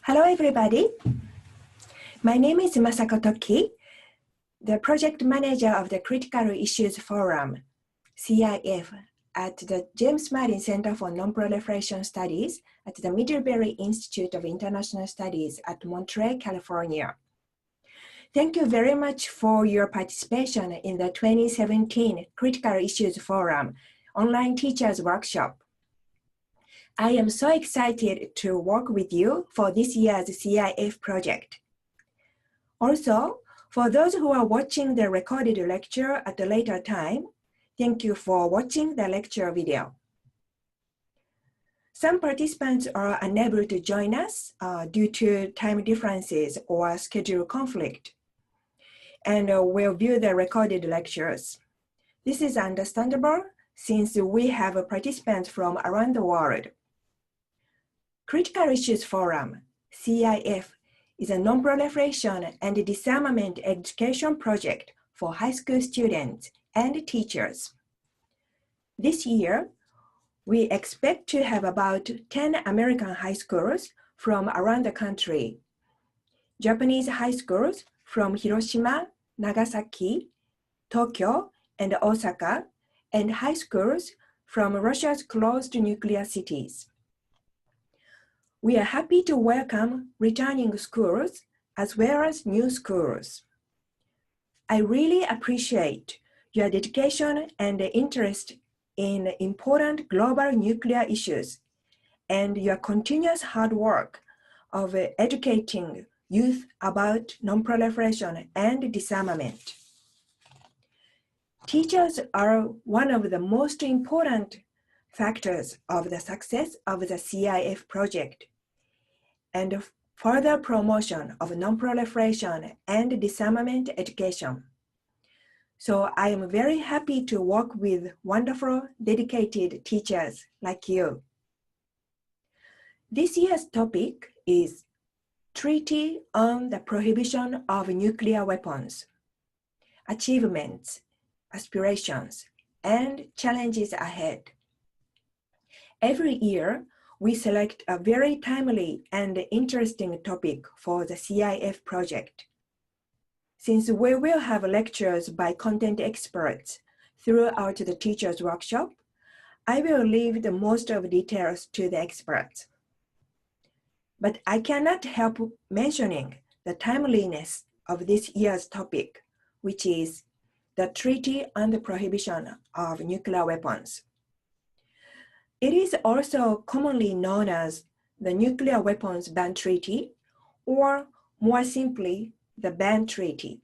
Hello, everybody. My name is Masako Toki, the project manager of the Critical Issues Forum, CIF, at the James Martin Center for Nonproliferation Studies at the Middlebury Institute of International Studies at Monterey, California. Thank you very much for your participation in the 2017 Critical Issues Forum Online Teachers Workshop. I am so excited to work with you for this year's CIF project. Also, for those who are watching the recorded lecture at a later time, thank you for watching the lecture video. Some participants are unable to join us due to time differences or schedule conflict, and will view the recorded lectures. This is understandable since we have participants from around the world. Critical Issues Forum, CIF, is a non-proliferation and disarmament education project for high school students and teachers. This year, we expect to have about 10 American high schools from around the country, Japanese high schools from Hiroshima, Nagasaki, Tokyo, and Osaka, and high schools from Russia's closed nuclear cities. We are happy to welcome returning schools as well as new schools. I really appreciate your dedication and interest in important global nuclear issues and your continuous hard work of educating youth about non-proliferation and disarmament. Teachers are one of the most important factors of the success of the CIF project and further promotion of non-proliferation and disarmament education. So I am very happy to work with wonderful, dedicated teachers like you. This year's topic is Treaty on the Prohibition of Nuclear Weapons, Achievements, Aspirations, and Challenges Ahead. Every year, we select a very timely and interesting topic for the CIF project. Since we will have lectures by content experts throughout the teacher's workshop, I will leave the most of the details to the experts. But I cannot help mentioning the timeliness of this year's topic, which is the Treaty on the Prohibition of Nuclear Weapons. It is also commonly known as the Nuclear Weapons Ban Treaty, or more simply, the Ban Treaty.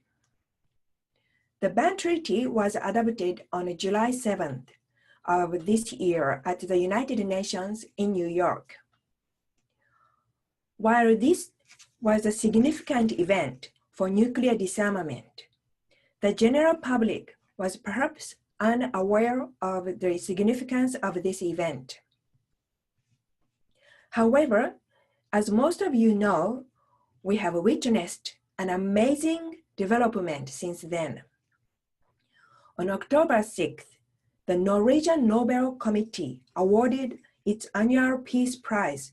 The Ban Treaty was adopted on July 7th of this year at the United Nations in New York. While this was a significant event for nuclear disarmament, the general public was perhaps unaware of the significance of this event. However, as most of you know, we have witnessed an amazing development since then. On October 6th, the Norwegian Nobel Committee awarded its annual Peace Prize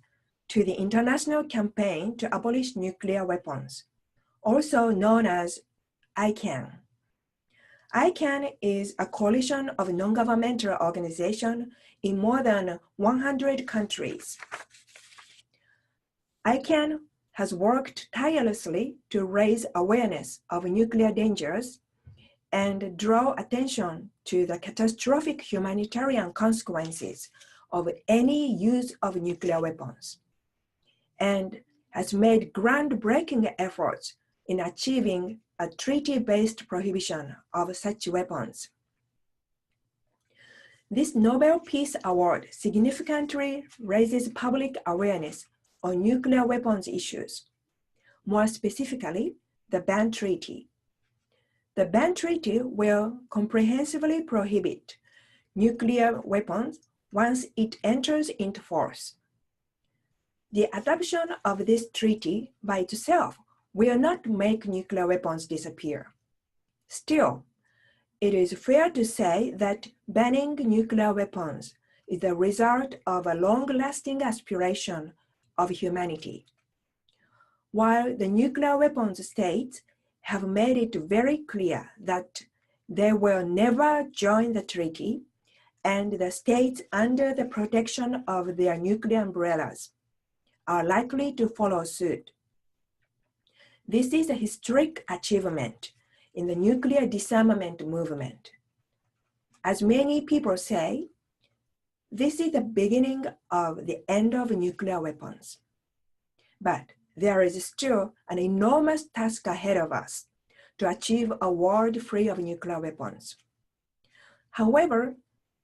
to the International Campaign to Abolish Nuclear Weapons, also known as ICAN. ICAN is a coalition of non-governmental organizations in more than 100 countries. ICAN has worked tirelessly to raise awareness of nuclear dangers and draw attention to the catastrophic humanitarian consequences of any use of nuclear weapons, and has made groundbreaking efforts in achieving a treaty-based prohibition of such weapons. This Nobel Peace Award significantly raises public awareness on nuclear weapons issues, more specifically, the Ban Treaty. The Ban Treaty will comprehensively prohibit nuclear weapons once it enters into force. The adoption of this treaty by itself will not make nuclear weapons disappear. Still, it is fair to say that banning nuclear weapons is the result of a long-lasting aspiration of humanity. while the nuclear weapons states have made it very clear that they will never join the treaty, and the states under the protection of their nuclear umbrellas are likely to follow suit. This is a historic achievement in the nuclear disarmament movement. As many people say, this is the beginning of the end of nuclear weapons. But there is still an enormous task ahead of us to achieve a world free of nuclear weapons. However,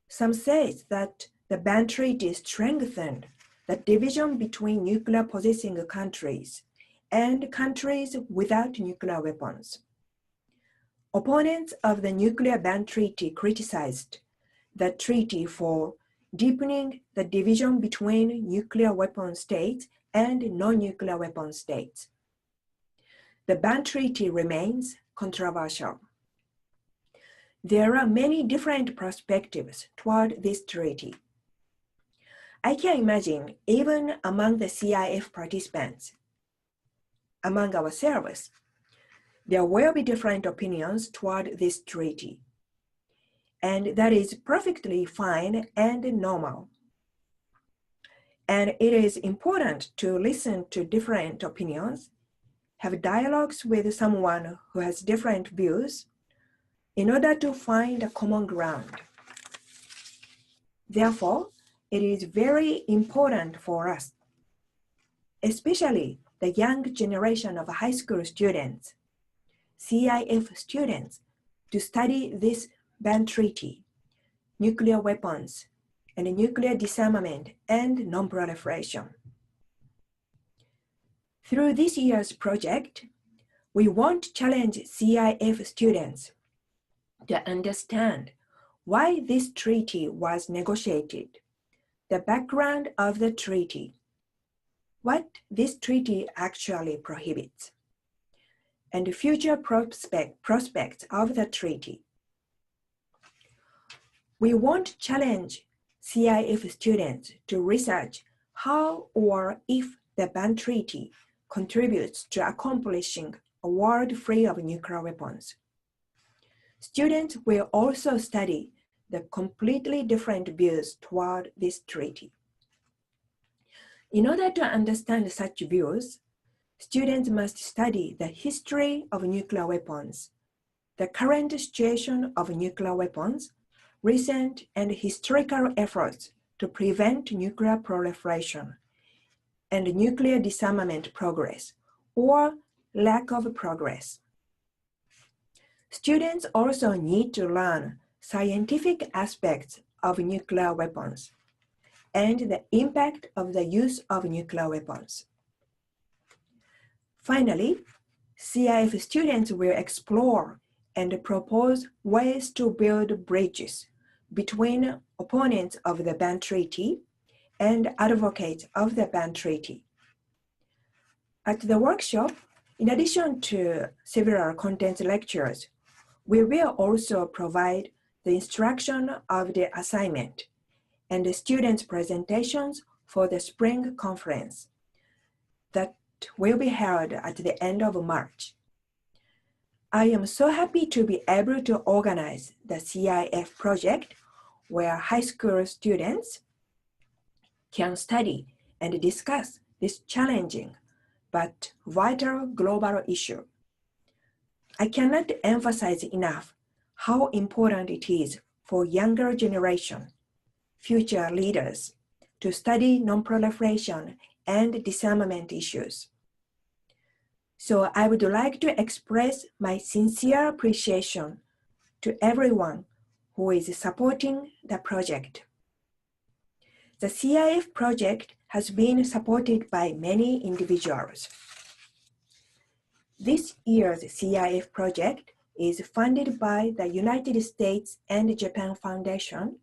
some say that the ban treaty strengthened the division between nuclear possessing countries and countries without nuclear weapons. Opponents of the nuclear ban treaty criticized the treaty for deepening the division between nuclear weapon states and non-nuclear weapon states. The ban treaty remains controversial. There are many different perspectives toward this treaty. I can imagine even among the CIF participants, among ourselves, there will be different opinions toward this treaty. And that is perfectly fine and normal. And it is important to listen to different opinions, have dialogues with someone who has different views in order to find a common ground. Therefore, it is very important for us, especially the young generation of high school students, CIF students, to study this ban treaty, nuclear weapons, and nuclear disarmament and non-proliferation. Through this year's project, we want to challenge CIF students to understand why this treaty was negotiated, the background of the treaty, what this treaty actually prohibits, and the future prospects of the treaty. We want to challenge CIF students to research how or if the ban treaty contributes to accomplishing a world free of nuclear weapons. Students will also study the completely different views toward this treaty. In order to understand such views, students must study the history of nuclear weapons, the current situation of nuclear weapons, recent and historical efforts to prevent nuclear proliferation, and nuclear disarmament progress, or lack of progress. Students also need to learn scientific aspects of nuclear weapons and the impact of the use of nuclear weapons. Finally, CIF students will explore and propose ways to build bridges between opponents of the ban treaty and advocates of the ban treaty. At the workshop, in addition to several content lectures, we will also provide the instruction of the assignment and the students' presentations for the spring conference that will be held at the end of March. I am so happy to be able to organize the CIF project where high school students can study and discuss this challenging but vital global issue. I cannot emphasize enough how important it is for younger generation, future leaders, to study non-proliferation and disarmament issues. So I would like to express my sincere appreciation to everyone who is supporting the project. The CIF project has been supported by many individuals. This year's CIF project is funded by the United States and Japan Foundation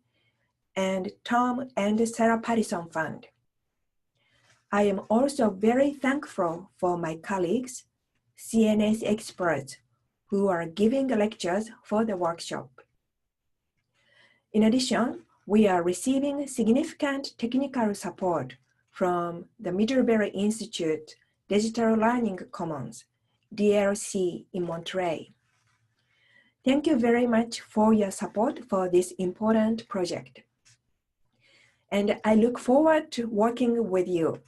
and Tom and Sarah Pattison Fund. I am also very thankful for my colleagues, CNS experts, who are giving lectures for the workshop. In addition, we are receiving significant technical support from the Middlebury Institute Digital Learning Commons, DLC in Monterey. Thank you very much for your support for this important project. And I look forward to working with you.